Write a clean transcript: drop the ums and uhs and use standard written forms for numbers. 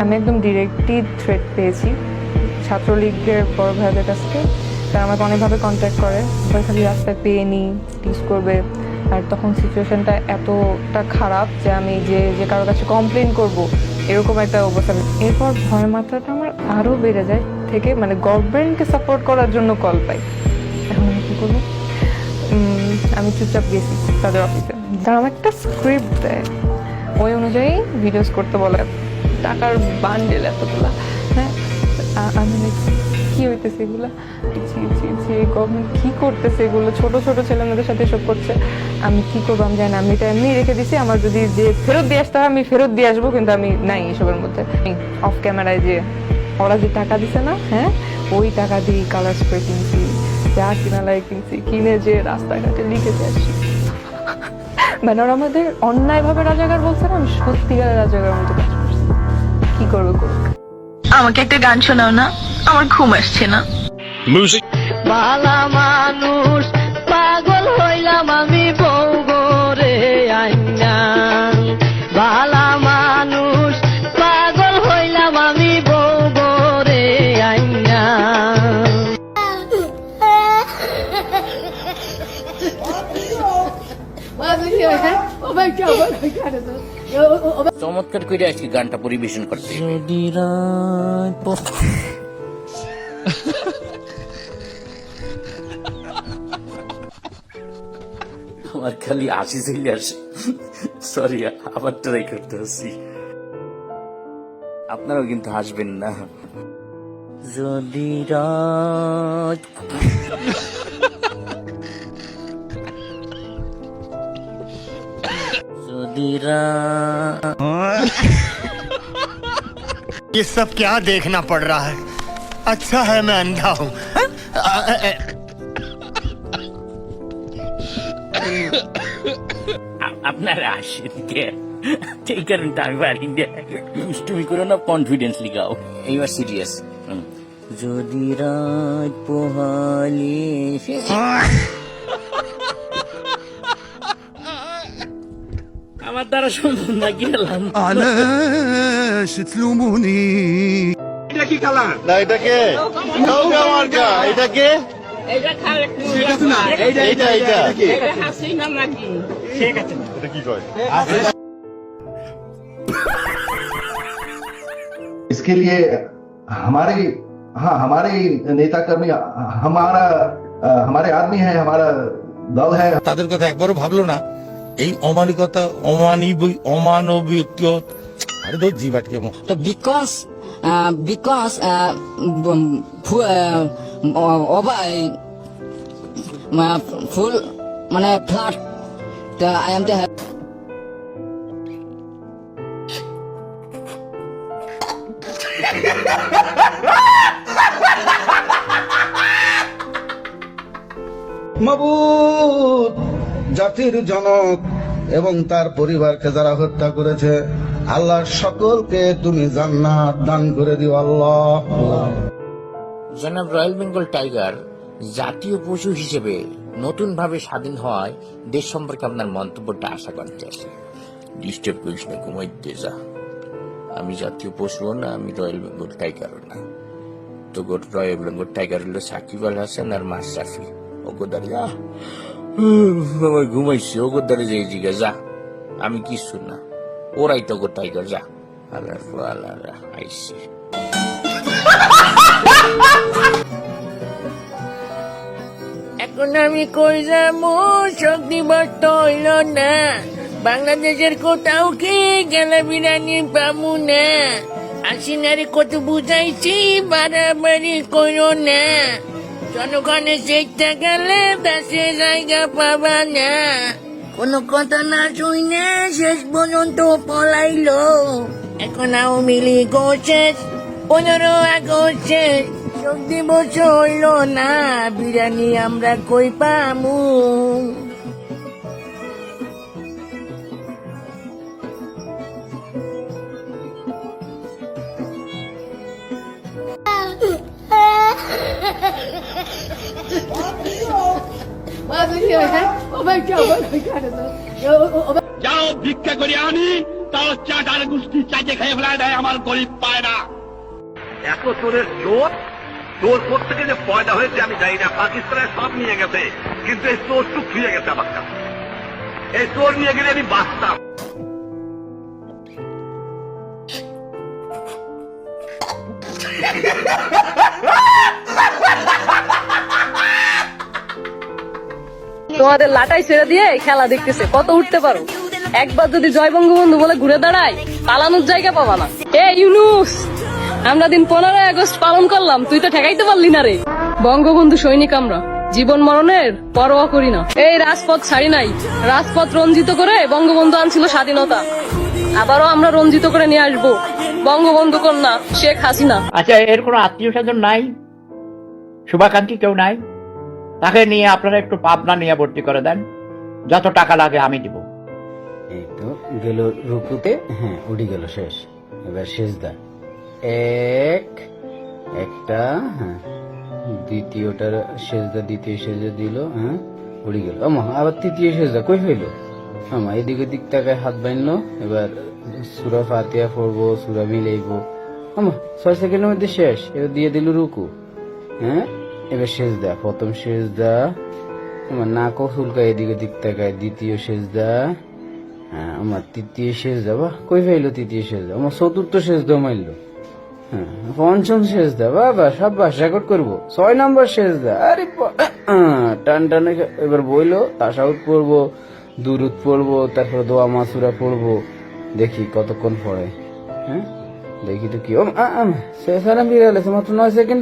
আমি একদম directly threat পেয়েছি ছাত্রলীগের বড় ভাইদের কাছ থেকে। তারা আমাকে অনেকভাবে কন্ট্যাক্ট করে, খালি রাস্তায় পেয়ে নিই, টিস করবে। আর তখন সিচুয়েশনটা এতটা খারাপ যে আমি যে কারোর কাছে কমপ্লেন করব এরকম একটা অবস্থা। এরপর ভয় মাত্রাটা আমার আরও বেড়ে যায়, থেকে মানে গভর্নমেন্টকে সাপোর্ট করার জন্য কল পাই। এখন আমি কী করবো? আমি চুপচাপ গেছি তাদের অফিসে। তারা আমার একটা স্ক্রিপ্ট দেয়, ওই অনুযায়ী ভিডিওস করতে বলে, টাকার বান্ডেল এতগুলা। হ্যাঁ, আমি কী হইতেছে এগুলো, গভর্নমেন্ট কী করতেছে এগুলো, ছোটো ছোটো ছেলেমেয়েদের সাথে এসব করছে। আমি কী করবো আমি জানি না, আমি এটা এমনি রেখে দিছি। আমার যদি যে ফেরত দিয়ে আসতে হয় আমি ফেরত দিয়ে আসবো, কিন্তু আমি নাই এসবের মধ্যে। অফ ক্যামেরায় যে ওরা যে টাকা দিছে না, হ্যাঁ ওই টাকা দিয়ে কালার স্প্রে কিনছি, যা কিনা লাগে কিনছি, কিনে যে রাস্তাঘাটে লিখেছে আসছি। মানে ওরা আমাদের অন্যায়ভাবে রাজাকার বলছে না, আমি সত্যিকারের রাজাকার মতো কাজ করছি। কি করবো করুক। আমাকে একটা গান শোনাও না, আমার ঘুম আসছে না। Music. বালা মানুষ পাগল হইলাম আমি বউ গরে আইনা। বালা মানুষ পাগল হইলাম আমি বউ গরে আইনা। চমৎকার করে আজকে গানটা পরিবেশন করতে। আমার খালি হাসি চলে আসে, সরি আবার ট্রাই করতে হচ্ছি। আপনারাও কিন্তু হাসবেন না। যদি রাত যদি রাত ये सब क्या देखना पड़ रहा है? अच्छा है मैं अंधा हूँ। আপনারা আসেন কে, এই কারণটা আমি পারি তুমি করো না, কনফিডেন্সলি গাও। এইবার সিরিয়াস। যদি রাত পোহালে আমার দ্বারা সম্ভব না, গেলাম। এটা কি কালার? না এটাকে নৌকা মার্কা, এটাকে এটা খালে এটা হাসিনা নাকি? ঠিক আছে। এটা কি কয়? इसके लिए हमारे नेता कर्मी, हमारे आदमी है, हमारा दल है। তাদের কথা একবারও ভাবলো না। এই অমানবিকতা, অমানবিক, আরে তো জি বাটকে মুখ। তো because ফুল মানে ফ্ল্যাট I am the মাবুদ, জাতির জনক এবং তার পরিবারকে যারা হত্যা করেছে, আল্লাহ সকলকে তুমি জান্নাত দান করে দিও আল্লাহ। জনাব, রয়্যাল বেঙ্গল টাইগার জাতীয় পশু হিসেবে নতুন ভাবে স্বাধীন হওয়ায় দেশ সম্পর্কে আপনার মন্তব্যটা আশা করতে আছে। ডিস্টার্ব করিস না, ঘুমাইতে যা। আমি জাতীয় পশুও না, আমি রয়্যাল বেঙ্গল টাইগারও না। তো রয়্যাল বেঙ্গল টাইগার হলো সাকিব আল হাসান আর মাশরাফি। ওগোদারি আমার ঘুমাইছি, ওগোদারে যে জিগা যা, আমি কিছু না, ওরাই তো গো টাইগার, যা। আল্লাহ আইসি। এখন আমি কই যাবো, শক্তি বর্ত হইল না। বাংলাদেশের কোথাও কি গেলে বিরিয়ানি পাবো না। আসিনারে কত বুঝাইছি, বাড়াবাড়ি করো না। জনগণের চেষ্টা গেলে দেশে জায়গা পাবা না। কোনো কথা না শুনে শেষ পর্যন্ত পলাইলো। এখন আওয়ামী লীগ শেষ, 15 আগস্ট শেষ, শক্তি বছর হইল না। বিরিয়ানি আমরা কই পামু? যাও ভিক্ষা করে আনি, তাও চাটার গোষ্ঠী চাইতে খেয়ে ফেলায় দেয়, আমার গরিব পায় না। এত চোরের চোর, চোর থেকে যে পয়দা হয়েছে আমি জানি না। পাকিস্তানের সব নিয়ে গেছে, কিন্তু এই চোর টুক ফিরে গেছে আমার কাছে। এই চোর নিয়ে গেলে আমি বাঁচতাম। তোমাদের লাটাই ছেড়ে দিয়ে খেলা দেখতেছে কত উঠতে পারো। একবার যদি জয় বঙ্গবন্ধু বলে ঘুরে দাঁড়ায়, পালানোর জায়গা পাবা না। এ ইউনুস, আমরা দিন 15 আগস্ট পালন করলাম, তুই তো ঠেকাইতে পারলি না রে। বঙ্গবন্ধু সৈনিক আমরা, জীবন মরণের পরোয়া করি না। এই রাজপথ ছাড়ি নাই, রাজপথ রঞ্জিত করে বঙ্গবন্ধু আনছিল স্বাধীনতা। আবারও আমরা রঞ্জিত করে নিয়ে আসবো বঙ্গবন্ধু কন্যা শেখ হাসিনা। আচ্ছা, এর কোনো আত্মীয় স্বজন নাই, শুভাকাঙ্ক্ষী কেউ নাই? তাকে নিয়ে আপনারা একটু পাবনা নিয়ে ভর্তি করে দেন, যত টাকা লাগে আমি দিব। এই তো গেল রুকুতে, হ্যাঁ উঠে গেল, শেষ। এবার সেজদা, একটা, হ্যাঁ দ্বিতীয়টার সেজদা, দ্বিতীয় সেজদা দিল, হ্যাঁ উড়ে গেল। আমা আবার তৃতীয় সেজদা কই হইল? আমা এদিক ওদিক তাকায় হাত বাঁধলো। এবার সূরা ফাতিহা পড়বো, সূরা মিলাইবো। আমা 6 সেকেন্ডের মধ্যে শেষ। এবার দিয়ে দিল রুকু, হ্যাঁ এবার সেজদা, প্রথম সেজদা, আমার নাকও চুলকায় এদিক ওদিক তাকায়, দ্বিতীয় সেজদা, হ্যাঁ আমার তৃতীয় সেজদা, বাহ কই পাইলো তৃতীয় সেজদা? আমার চতুর্থ সেজদা মারলো, হ্যাঁ পঞ্চম সেজদা, বাবা সাব্বাস, রেকর্ড করবো। 6 নম্বর সেজদা, আরে টান টানে। এবার বইলো তাশাহুদ পড়বো, দুরুদ পড়বো, তারপর দোয়া মাসুরা পড়বো। দেখি কতক্ষণ পড়ে, হ্যাঁ দেখি তো কি। ও সালাম ফিরে গেছে মাত্র 9 সেকেন্ড।